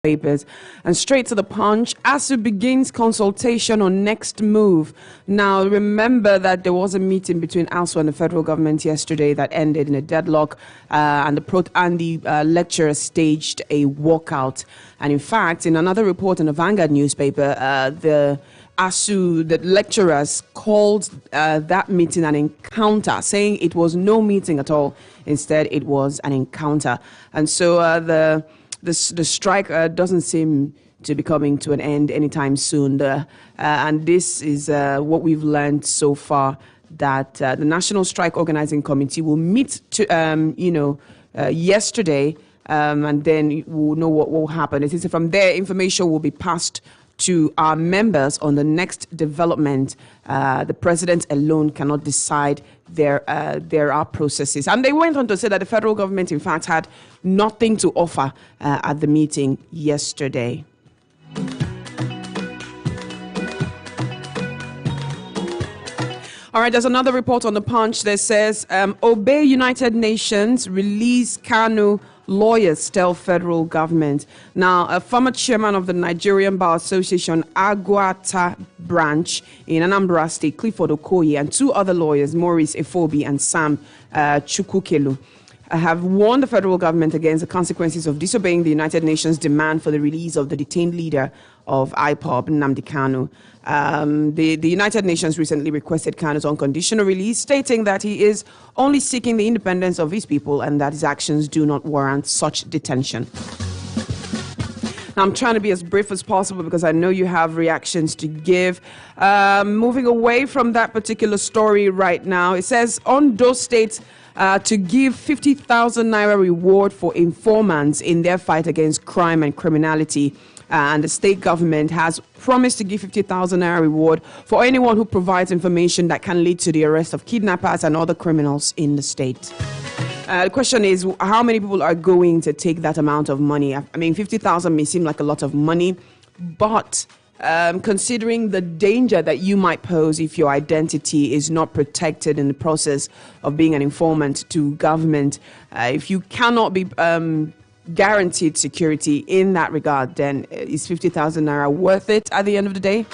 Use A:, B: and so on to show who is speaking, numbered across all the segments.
A: papers. And straight to the punch, ASU begins consultation on next move. Now, remember that there was a meeting between ASU and the federal government yesterday that ended in a deadlock, and the lecturer staged a walkout. And in fact, in another report in the Vanguard newspaper, the lecturers called that meeting an encounter, saying it was no meeting at all. Instead, it was an encounter. And so the strike doesn't seem to be coming to an end anytime soon. And this is what we've learned so far, that the National Strike Organizing Committee will meet yesterday, and then we'll know what will happen. It is from there, information will be passed to our members on the next development. The president alone cannot decide. There are processes. And they went on to say that the federal government, in fact, had nothing to offer at the meeting yesterday. All right, there's another report on the Punch that says, obey United Nations, release Kanu, lawyers tell federal government. Now, a former chairman of the Nigerian Bar Association, Aguata branch in Anambra State, Clifford Okoye, and two other lawyers, Maurice Efobi and Sam Chukukelu, have warned the federal government against the consequences of disobeying the United Nations demand for the release of the detained leader of IPOB, Nnamdi Kanu. The United Nations recently requested Kanu's unconditional release, stating that he is only seeking the independence of his people and that his actions do not warrant such detention. Now, I'm trying to be as brief as possible because I know you have reactions to give. Moving away from that particular story right now, it says Ondo State to give 50,000 naira reward for informants in their fight against crime and criminality. And the state government has promised to give 50,000 naira reward for anyone who provides information that can lead to the arrest of kidnappers and other criminals in the state. The question is, how many people are going to take that amount of money? I mean, 50,000 may seem like a lot of money, but considering the danger that you might pose if your identity is not protected in the process of being an informant to government, if you cannot be guaranteed security in that regard, then is 50,000 naira worth it at the end of the day?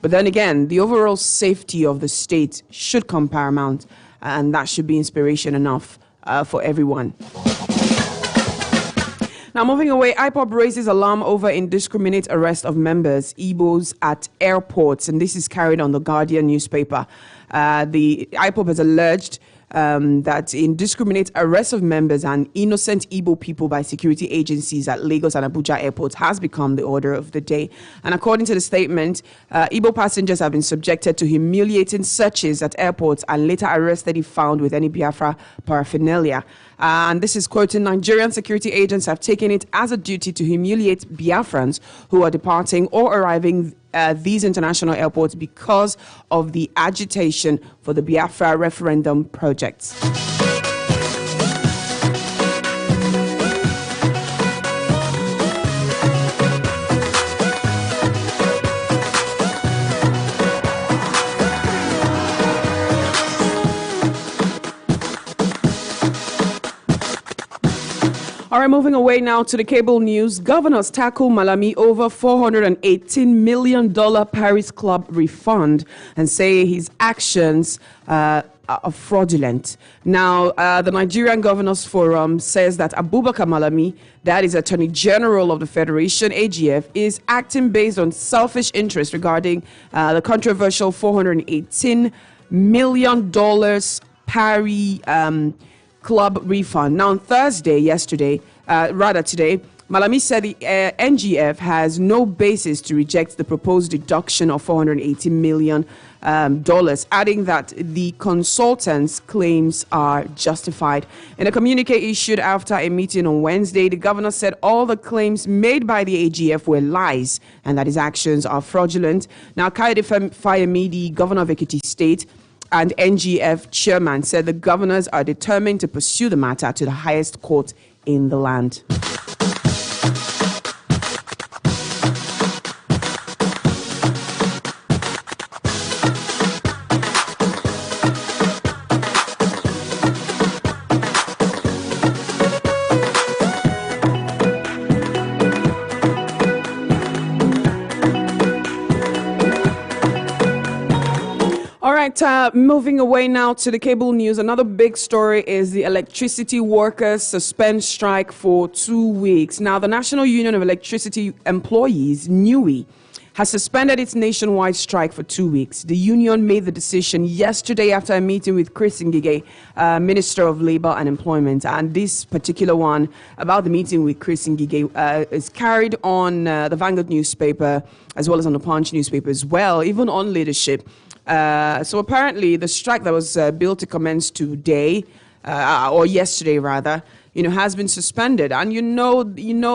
A: But then again, the overall safety of the state should come paramount, and that should be inspiration enough for everyone. Now, moving away, IPOB raises alarm over indiscriminate arrest of members, Igbos at airports, and this is carried on the Guardian newspaper. The IPOB has alleged that indiscriminate arrest of members and innocent Igbo people by security agencies at Lagos and Abuja airports has become the order of the day. And according to the statement, Igbo passengers have been subjected to humiliating searches at airports and later arrested if found with any Biafra paraphernalia. And this is quoting, Nigerian security agents have taken it as a duty to humiliate Biafrans who are departing or arriving these international airports because of the agitation for the Biafra referendum projects. All right, moving away now to the cable news. Governors tackle Malami over $418 million Paris Club refund and say his actions are fraudulent. Now, the Nigerian Governors Forum says that Abubakar Malami, that is Attorney General of the Federation, AGF, is acting based on selfish interest regarding the controversial $418 million Paris Club refund. Now, on Thursday, today, Malami said the NGF has no basis to reject the proposed deduction of $480 million, adding that the consultant's claims are justified. In a communique issued after a meeting on Wednesday, the governor said all the claims made by the AGF were lies and that his actions are fraudulent. Now, Kayode Fayemidi, governor of Ekiti State, and NGF chairman said the governors are determined to pursue the matter to the highest court in the land. right, moving away now to the cable news. Another big story is the electricity workers suspend strike for 2 weeks. Now, the National Union of Electricity Employees, NUE, has suspended its nationwide strike for 2 weeks. The union made the decision yesterday after a meeting with Chris Ngige, Minister of Labor and Employment. And this particular one about the meeting with Chris Ngige is carried on the Vanguard newspaper as well as on the Punch newspaper as well, even on leadership. So apparently the strike that was billed to commence today, or yesterday rather, has been suspended. And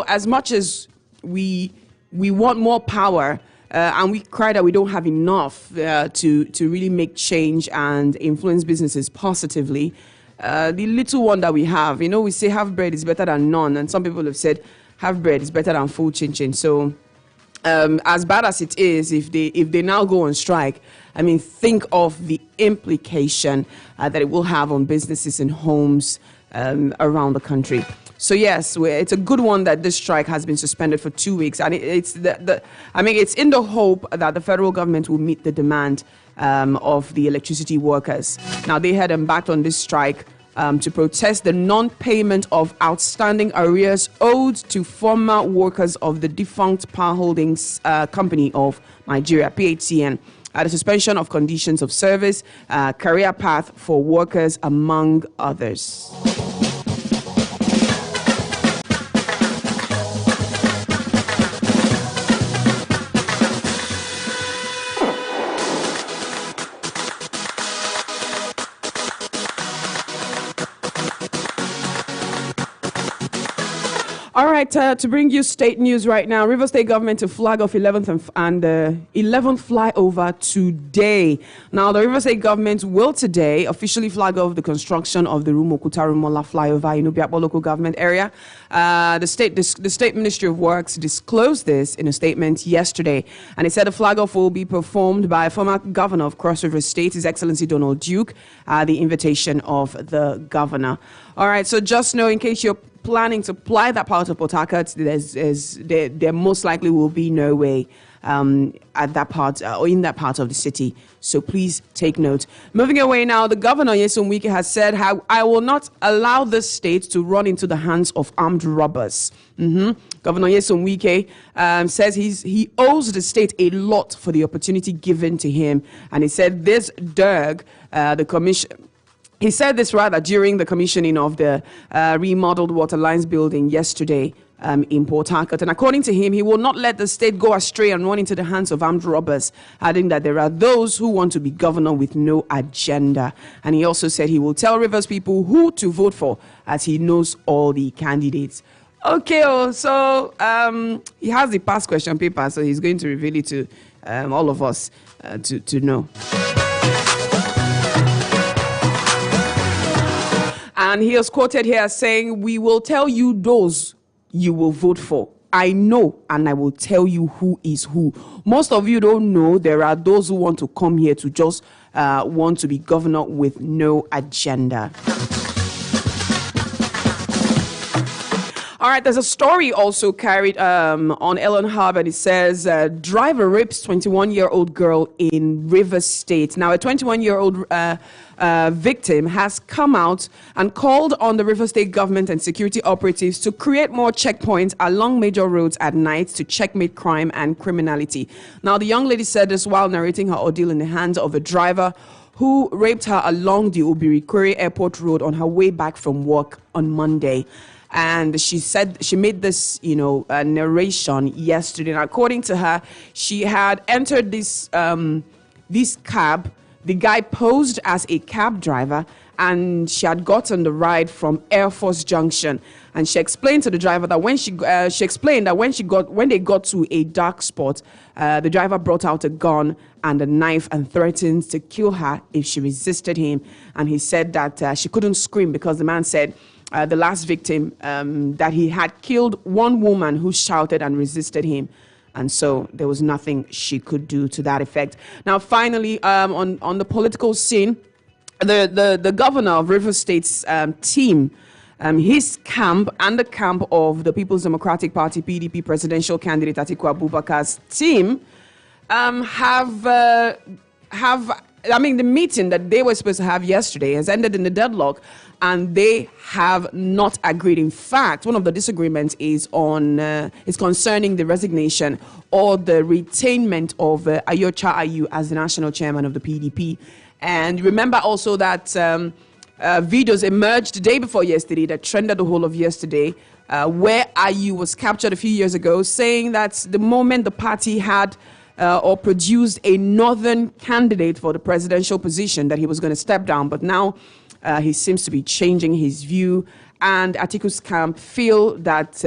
A: as much as we want more power, and we cry that we don't have enough to really make change and influence businesses positively. The little one that we have, we say half bread is better than none, and some people have said half bread is better than full chin-chin. So as bad as it is, if they now go on strike, I mean, think of the implication that it will have on businesses and homes around the country. So yes, it's a good one that this strike has been suspended for 2 weeks, and it's in the hope that the federal government will meet the demand of the electricity workers. Now, they had embarked on this strike to protest the non-payment of outstanding arrears owed to former workers of the defunct Power Holdings Company of Nigeria, PHCN, the suspension of conditions of service, career path for workers, among others. All right, to bring you state news right now, Rivers State government to flag off 11th and 11th flyover today. Now, the Rivers State government will today officially flag off the construction of the Rumo-Kutarumola flyover in Obiakpo local government area. The state Ministry of Works disclosed this in a statement yesterday, and it said the flag off will be performed by former governor of Cross River State, His Excellency Donald Duke, the invitation of the governor. All right, so just know, in case you're planning to fly that part of Port Harcourt, there most likely will be no way at that part or in that part of the city. So please take note. Moving away now, the governor, Nyesom Wike, has said, I will not allow this state to run into the hands of armed robbers. Governor Nyesom Wike says he owes the state a lot for the opportunity given to him. And he said this DERG, the commission... He said this rather during the commissioning of the remodeled Water Lines building yesterday in Port Harcourt. And according to him, he will not let the state go astray and run into the hands of armed robbers, adding that there are those who want to be governor with no agenda. And he also said he will tell Rivers people who to vote for, as he knows all the candidates. Okay, so he has the past question paper, so he's going to reveal it to all of us to know. And he was quoted here as saying, "We will tell you those you will vote for. I know, and I will tell you who is who." Most of you don't know there are those who want to come here to just want to be governor with no agenda. All right, there's a story also carried on Ellen Hub, and it says, driver rapes 21-year-old girl in Rivers State. Now, a 21-year-old victim has come out and called on the Rivers State government and security operatives to create more checkpoints along major roads at night to checkmate crime and criminality. Now, the young lady said this while narrating her ordeal in the hands of a driver who raped her along the Obirikwere Airport Road on her way back from work on Monday. And she said she made this, narration yesterday. And according to her, she had entered this cab. The guy posed as a cab driver, and she had gotten the ride from Air Force Junction. And she explained to the driver that when they got to a dark spot, the driver brought out a gun and a knife and threatened to kill her if she resisted him. And he said that she couldn't scream because the man said the last victim that he had killed one woman who shouted and resisted him. And so there was nothing she could do to that effect. Now, finally, on the political scene, the governor of Rivers State's team, his camp and the camp of the People's Democratic Party, PDP presidential candidate Atiku Abubakar's team have the meeting that they were supposed to have yesterday has ended in a deadlock, and they have not agreed. In fact, one of the disagreements is concerning the resignation or the retainment of Ayocha Ayu as the national chairman of the PDP. And remember also that videos emerged the day before yesterday that trended the whole of yesterday, where Ayu was captured a few years ago, saying that the moment the party had or produced a northern candidate for the presidential position, that he was going to step down. But now he seems to be changing his view, and Atiku's camp feel that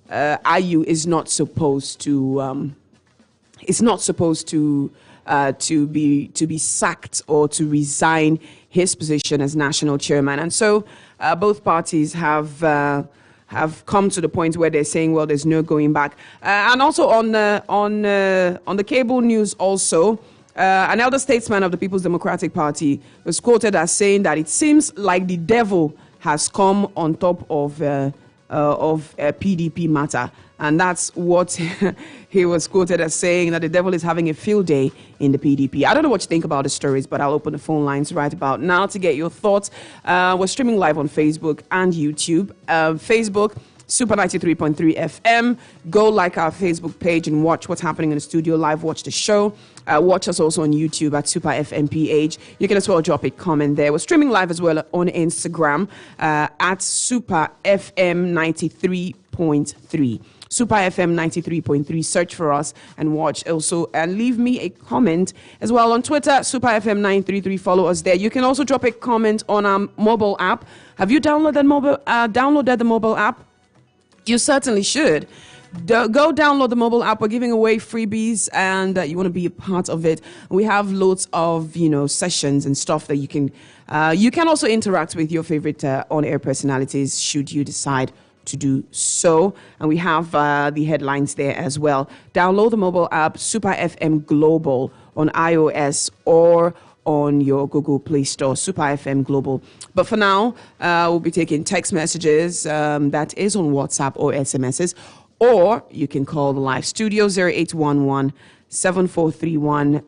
A: Ayu is not supposed to be sacked or to resign his position as national chairman. And so both parties have come to the point where they're saying, well, there's no going back. And also on the cable news also, an elder statesman of the People's Democratic Party was quoted as saying that it seems like the devil has come on top of PDP matter. And that's what he was quoted as saying, that the devil is having a field day in the PDP. I don't know what you think about the stories, but I'll open the phone lines right about now to get your thoughts. We're streaming live on Facebook and YouTube. Facebook, Super 93.3 FM. Go like our Facebook page and watch what's happening in the studio live. Watch the show. Watch us also on YouTube at Super FMPH. You can as well drop a comment there. We're streaming live as well on Instagram at Super FM 93.3. Super FM 93.3. Search for us and watch also, and leave me a comment as well on Twitter, Super FM 933. Follow us there. You can also drop a comment on our mobile app. Have you downloaded the mobile app? You certainly should. Go download the mobile app. We're giving away freebies, and you want to be a part of it. We have loads of sessions and stuff that you can also interact with your favorite on-air personalities should you decide to do so. And we have the headlines there as well. Download the mobile app, Super FM Global, on iOS or on your Google Play Store, Super FM Global. But for now, we'll be taking text messages that is on WhatsApp or SMSs, or you can call the live studio 0811 7431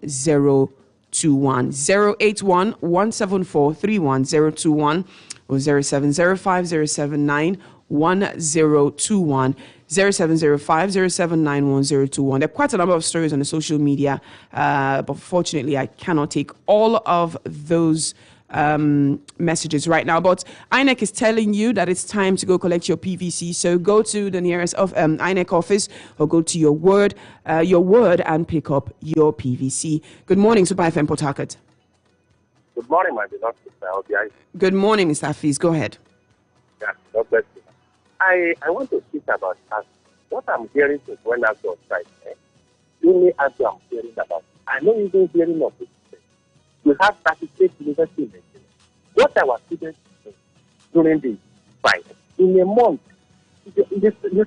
A: 021 081 174 31021 or 0705 079 1021 0705 079 1021. There are quite a number of stories on the social media, but unfortunately I cannot take all of those messages right now. But INEC is telling you that it's time to go collect your PVC. So go to the nearest INEC office or go to your word and pick up your PVC. Good morning, Super FM Port Harcourt.
B: Good morning, my beloved Mr. LBI.
A: Good morning, Mr. Hafiz. Go ahead.
B: Yeah, God bless you. I want to speak about what I'm hearing to when I go outside. Only as I'm hearing about. I know you've been hearing of it. We have 36 universities in Nigeria. What our students do during the fight in a month, the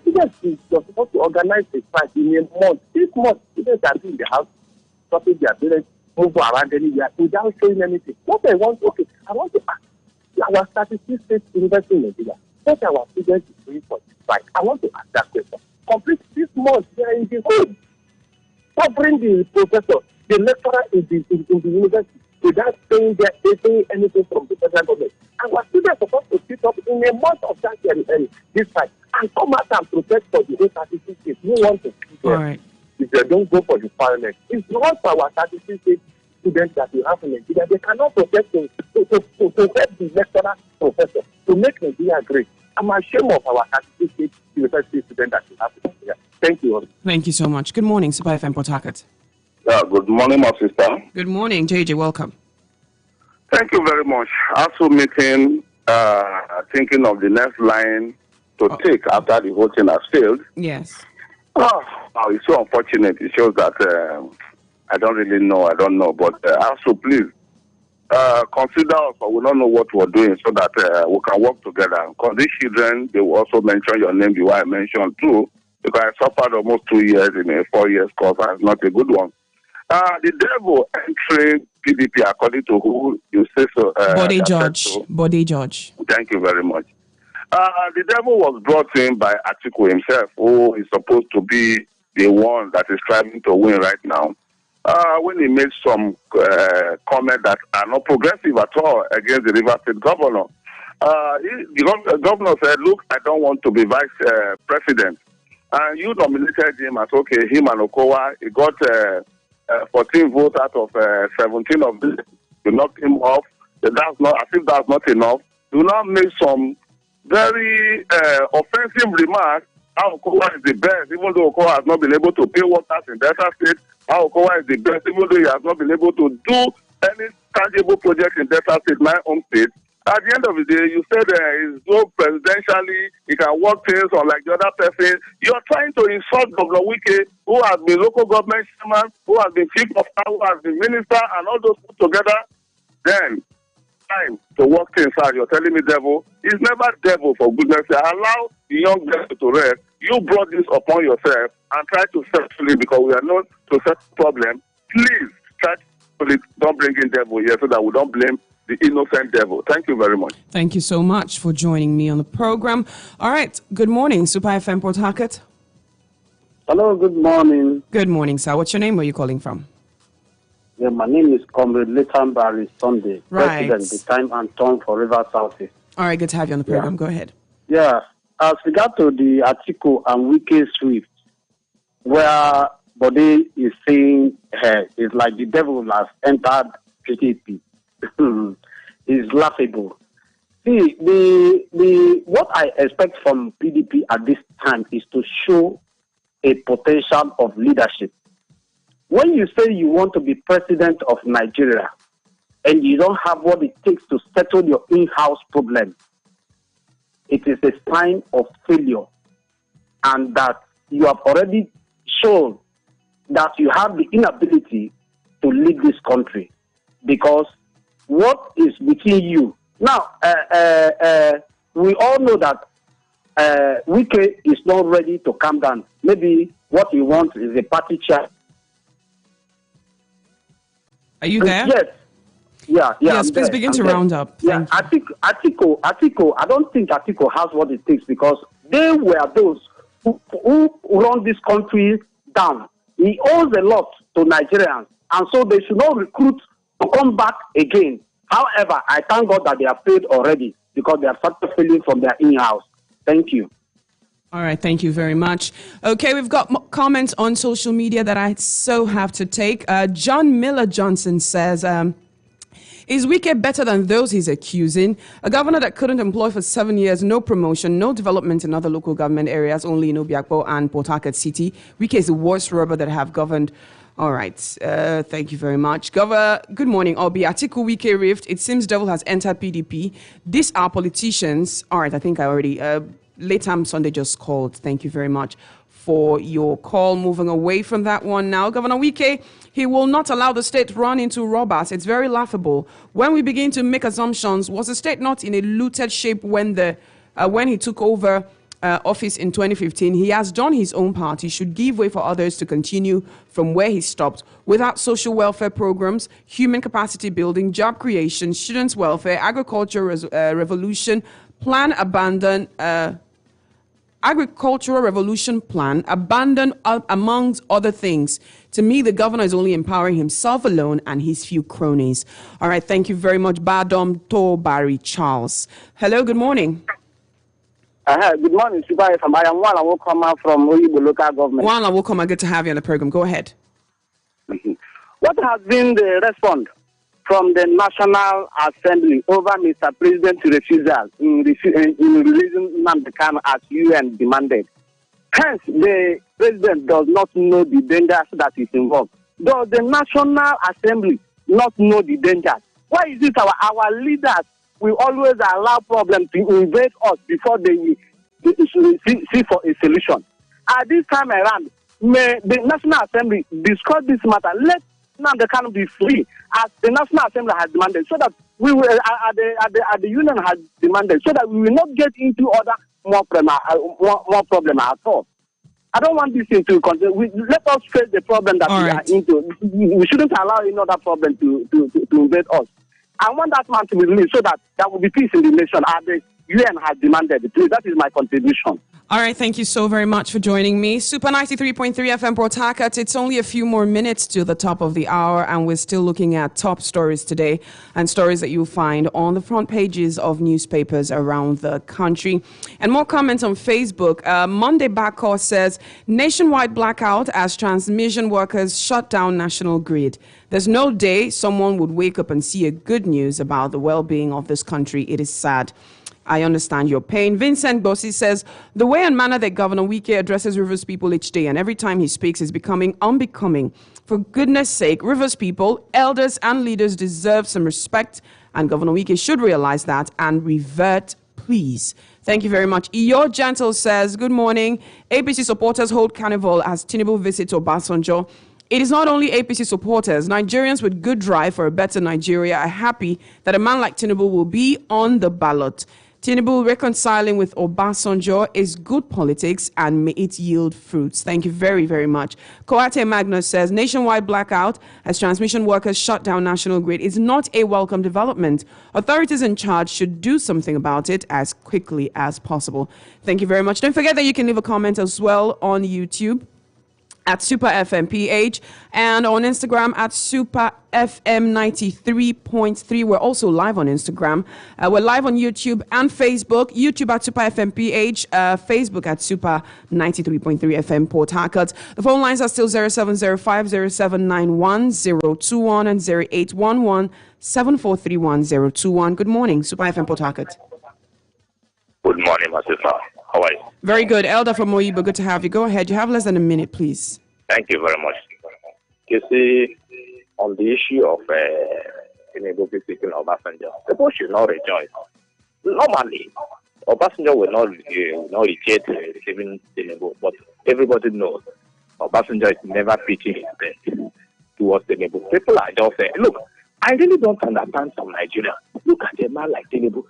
B: students are supposed to organize the fight in a month. This month, students are in the house, stopping their parents, move around anywhere without showing anything. What I want to ask our 36 state universities in Nigeria, what our students is doing for this fight. I want to ask that question. Complete 6 months they are in the home, covering the professor, the lecturer in the university, without saying anything from the federal government. Our students are supposed to sit up in a month of that this fight and come out and protest for the whole 36 states. You want to see them.
A: Right.
B: If they don't go for the parliament, it's not for our 36 state students that we have in Nigeria. They cannot protest to help the lecturer professor to make Nigeria great. I'm ashamed of our 36 state university students that we have in Nigeria. Thank you.
A: Thank you so much. Good morning, Super FM Port Harcourt.
C: Good morning, my sister.
A: Good morning, JJ. Welcome.
C: Thank you very much. Also meeting, thinking of the next line to take after the whole thing has failed.
A: Yes.
C: It's so unfortunate. It shows that I don't know. But also, please, consider us, but we don't know what we're doing so that we can work together. Because these children, they will also mention your name, the way I mentioned too, because I suffered almost 2 years in a 4-year course, and it's not a good one. The devil entering PDP, according to who you say so.
A: Body George.
C: Thank you very much. The devil was brought in by Atiku himself, who is supposed to be the one that is striving to win right now. when he made some comments that are not progressive at all against the Rivers State governor. The governor said, look, I don't want to be vice president. And you nominated him as, okay, him and Okowa, he got 14 votes out of 17 of them. You knocked him off. That's not, as if that's not enough. Do not make some very offensive remarks. How Okowa is the best, even though Okowa has not been able to pay waters in Delta State. How Okowa is the best, even though he has not been able to do any tangible project in Delta State, my home state. At the end of the day, you said he's so presidentially, he can work things on like the other person. You're trying to insult Governor Wike, who has been local government chairman, who has been chief of staff, who has been minister, and all those put together. Then, time to work things out. You're telling me devil? He's never devil, for goodness sake. Allow the young devil to rest. You brought this upon yourself and try to settle it because we are not to settle the problem. Please try to settle it. Don't bring in devil here so that we don't blame the innocent devil. Thank you very much.
A: Thank you so much for joining me on the program. All right. Good morning, Super FM Port Harcourt.
D: Hello, good morning.
A: Good morning, sir. What's your name? Where are you calling from?
D: Yeah, my name is Comrade Leighton Barry Sunday,
A: Right.
D: President, the time and tone for River Southeast.
A: All right. Good to have you on the program. Go ahead.
D: Yeah, as regard to the Atiku and Wike Swift, where Bode is saying it's like the devil has entered PDP. Is laughable. See, the what I expect from PDP at this time is to show a potential of leadership. When you say you want to be president of Nigeria and you don't have what it takes to settle your in-house problem, it is a sign of failure, and that you have already shown that you have the inability to lead this country, because what is between you now? We all know that Wike is not ready to calm down. Maybe what he wants is a party chair.
A: Are you there?
D: Yes. Yeah.
A: Yes,
D: I'm
A: please
D: there.
A: begin
D: I'm
A: to
D: there.
A: round up.
D: Yeah,
A: Thank you.
D: Atiko, I don't think Atiko has what it takes, because they were those who run this country down. He owes a lot to Nigerians, and so they should not recruit to come back again. However, I thank God that they have failed already, because they have started failing from their in-house. Thank you.
A: All right, thank you very much. Okay, we've got comments on social media that I so have to take. John Miller Johnson says, is Wike better than those he's accusing? A governor that couldn't employ for 7 years, no promotion, no development in other local government areas, only in Obiakpo and Port Harcourt City. Wike is the worst robber that have governed. All right, thank you very much. Governor, good morning. Obi, Atiku Wike rift. It seems devil has entered PDP. These are politicians. All right, I think I already... Latam Sunday just called. Thank you very much for your call. Moving away from that one now. Governor Wike, he will not allow the state run into robbers. It's very laughable. When we begin to make assumptions, was the state not in a looted shape when he took over office in 2015? He has done his own part. He should give way for others to continue from where he stopped. Without social welfare programs, human capacity building, job creation, students' welfare, agricultural revolution plan abandoned. Agricultural Revolution Plan, abandoned amongst other things. To me, the governor is only empowering himself alone and his few cronies. All right, thank you very much, Badom Tobari Charles. Hello, good morning.
E: Good morning, Super FM. I am Wala Wokoma from Oyibo local government.
A: Wala Wokoma, good to have you on the program. Go ahead.
E: What has been the response from the National Assembly over Mr. President's refusal in releasing Nnamdi Kanu as UN demanded? Hence, the President does not know the dangers that is involved. Does the National Assembly not know the dangers? Why is it our leaders will always allow problems to invade us before they see for a solution? At this time around, may the National Assembly discuss this matter. Let Nnamdi Kanu be free, as the National Assembly has demanded, so that we will, the Union has demanded, so that we will not get into other more problem at all. I don't want this thing to continue. Let us face the problem that we are into. We shouldn't allow another problem to invade us. I want that man to be released so that there will be peace in the nation, as the UN has demanded. Please, that is my contribution.
A: All right, thank you so very much for joining me. Super 93.3 FM Port Harcourt. It's only a few more minutes to the top of the hour, and we're still looking at top stories today and stories that you'll find on the front pages of newspapers around the country. And more comments on Facebook. Monday Backcourt says, nationwide blackout as transmission workers shut down national grid. There's no day someone would wake up and see a good news about the well-being of this country. It is sad. I understand your pain. Vincent Bossi says, the way and manner that Governor Wike addresses Rivers people each day and every time he speaks is becoming unbecoming. For goodness sake, Rivers people, elders and leaders deserve some respect, and Governor Wike should realize that and revert, please. Thank you very much. Iyo Gentle says, good morning. APC supporters hold carnival as Tinubu visits Obasanjo. It is not only APC supporters. Nigerians with good drive for a better Nigeria are happy that a man like Tinubu will be on the ballot. Tinubu reconciling with Obasanjo is good politics and may it yield fruits. Thank you very, very much. Koate Magnus says, nationwide blackout as transmission workers shut down national grid is not a welcome development. Authorities in charge should do something about it as quickly as possible. Thank you very much. Don't forget that you can leave a comment as well on YouTube at Super FM PH and on Instagram at Super FM 93.3. We're also live on Instagram. We're live on YouTube and Facebook. YouTube at Super FM PH, Facebook at Super 93.3 FM Port Harcourt. The phone lines are still 0705079121 and 0811-7431-021. Good morning, Super FM Port Harcourt.
B: Good morning, Masifa. How are you?
A: Very good. Elder from Moyibo, good to have you. Go ahead. You have less than a minute, please.
B: Thank you very much. You see, on the issue of Tinubu visiting Obasanjo, people should not rejoice. Normally, Obasanjo will not reject receiving Tinubu, but everybody knows Obasanjo is never pitching his best towards Tinubu. People are just saying, look, I really don't understand some Nigerians. Look at a man like Tinubu.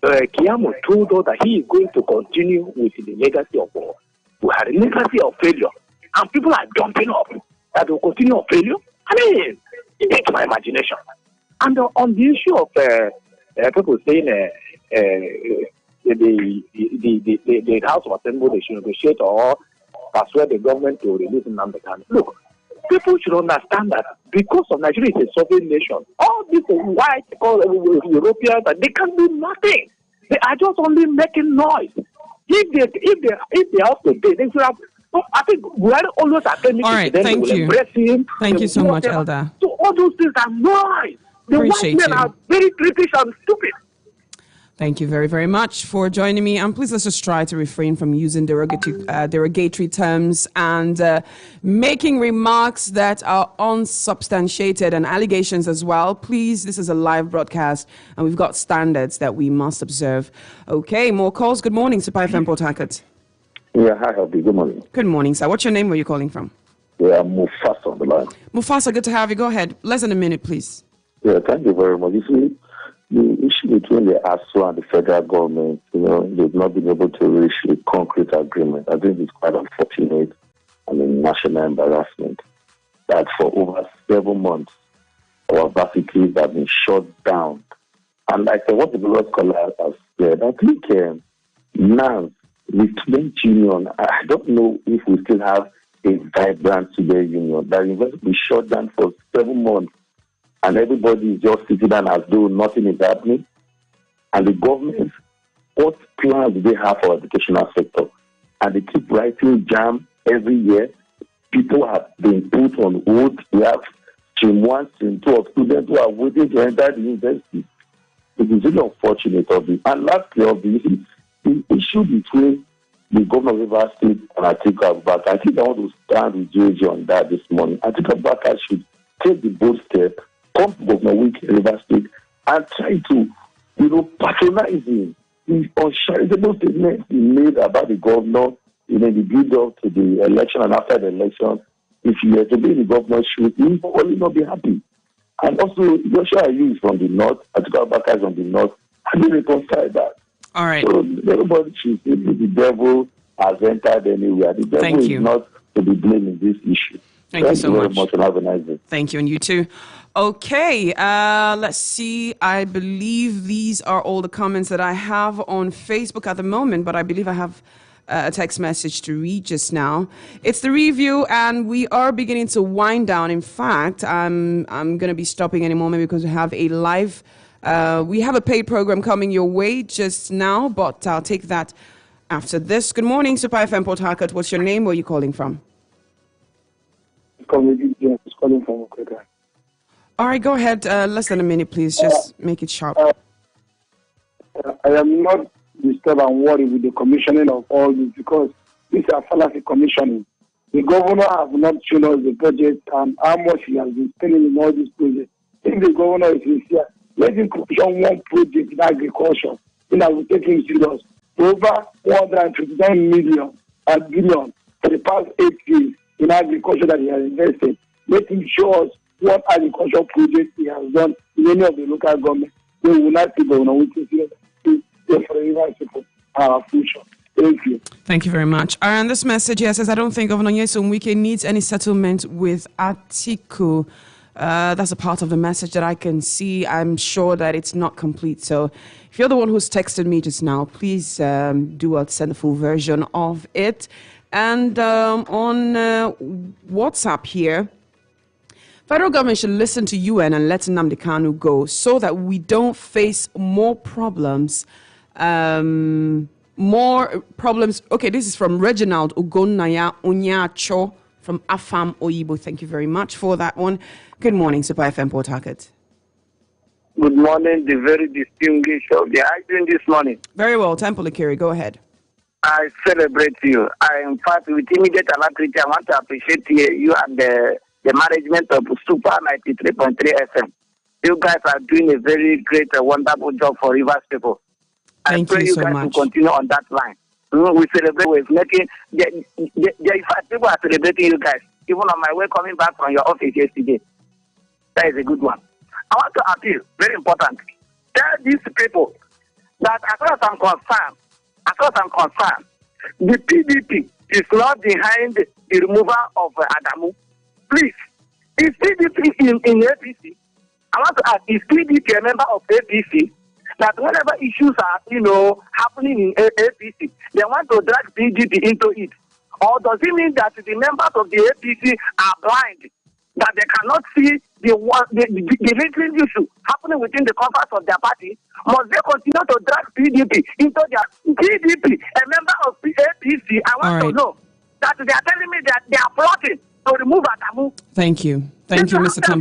B: Kiyamo told us that he is going to continue with the legacy of war. We had a legacy of failure, and people are jumping up that will continue of failure. I mean, it takes my imagination. And on the issue of people saying the House of Assembly they should negotiate or persuade the government to release Nnamdi Kanu. Look, people should understand that because of Nigeria is a sovereign nation, all these white Europeans, they can do nothing. They are just only making noise. If they have to pay, they should have. So I think we are always attending
A: all right,
B: to them.
A: Thank you. Thank you so much, Elder.
B: So all those things are noise. The
A: Appreciate
B: white men
A: you.
B: are very critical and stupid.
A: Thank you very, very much for joining me. And please let's just try to refrain from using derogatory terms and making remarks that are unsubstantiated and allegations as well. Please, this is a live broadcast and we've got standards that we must observe. Okay, more calls. Good morning, Super FM Port Harcourt.
C: Yeah, hi, Helby. Good morning.
A: Good morning, sir. What's your name? Where are you calling from?
C: Yeah, Mufasa on the line.
A: Mufasa, good to have you. Go ahead. Less than a minute, please.
C: Yeah, thank you very much. You see, the issue between the ASU and the federal government, they've not been able to reach a concrete agreement. I think it's quite unfortunate and a national embarrassment that for over 7 months, our varsity have been shut down. And like what the Lord Scholar has said, I think now, the student union, I don't know if we still have a vibrant student union. That university will be shut down for 7 months. And everybody is just sitting down as though nothing is happening. And the government, what plans do they have for educational sector? And they keep writing JAM every year. People have been put on hold. We have stream 1, stream 2 of students who are waiting to enter the university. It is really unfortunate of it. And lastly, of this, the issue between the governor of Rivers State and Atiku Abubakar, I think I want to stand with JJ on that this morning. Atiku Abubakar should take the bold step, come to Governor Wike, Rivers State, and try to, patronize him. The uncharitable statements he made about the governor, the build up to the election and after the election. If he were to be in the governor's shoes, he will probably not be happy. And also, Joshua Ayu is from the north, Atiku Abubakar is from the north. How do you reconcile that?
A: All right.
C: So everybody should say the devil has entered anywhere. The devil is not to be blamed in this issue.
A: Thank you so
C: very much and have a nice day.
A: Thank you, and you too. Okay, let's see. I believe these are all the comments that I have on Facebook at the moment, but I believe I have a text message to read just now. It's the review, and we are beginning to wind down. In fact, I'm going to be stopping any moment because we have a live, we have a paid program coming your way just now, but I'll take that after this. Good morning, Super FM Port Harcourt. What's your name? Where are you calling from?
F: Calling from Okwega.
A: All right, go ahead. Less than a minute, please. Just make it sharp.
F: I am not disturbed and worried with the commissioning of all this because these are fallacy commissioning. The governor has not shown us the budget and how much he has been spending in all these projects. If the governor is sincere, let him commission one project in agriculture. Then I will take him serious. Over 159 million and billion for the past 8 years in agriculture that he has invested. Let him show us what agricultural projects he has done in any of the local government. They will not see the one for the Rivers people, our future. Thank you.
A: Thank you very much. And this message here says, I don't think Governor Nyesom Wike needs any settlement with Atiku. That's a part of the message that I can see. I'm sure that it's not complete. So if you're the one who's texted me just now, please send the full version of it. And on WhatsApp here, federal government should listen to UN and let Nnamdi Kanu go so that we don't face more problems. Okay, this is from Reginald Ugonaya Onyacho from Afam Oyibo. Thank you very much for that one. Good morning, Super FM Port Harcourt.
E: Good morning, the very distinguished of the doing this morning.
A: Very well, Temple Ikeri, go ahead.
E: I celebrate you. In fact, with immediate alacrity, I want to appreciate you and the management of Super 93.3 FM. You guys are doing a very great, wonderful job for Rivers people.
A: Thank
E: I pray
A: you so
E: guys
A: much.
E: will continue on that line. We celebrate with making. In fact, people are celebrating you guys. Even on my way coming back from your office yesterday. That is a good one. I want to appeal, very important. Tell these people that as far as I'm concerned, the PDP is not behind the removal of Adamu. Please, is PDP in APC? I want to ask, is PDP a member of APC? That whenever issues are, happening in APC, they want to drag PDP into it. Or does it mean that the members of the APC are blind, that they cannot see the lingering issue happening within the conference of their party? Must they continue to drag PDP into their PDP, a member of the APC? I want to know that they are telling me that they are plotting to remove Adamu.
A: Thank you. Thank you, Mr. Tam.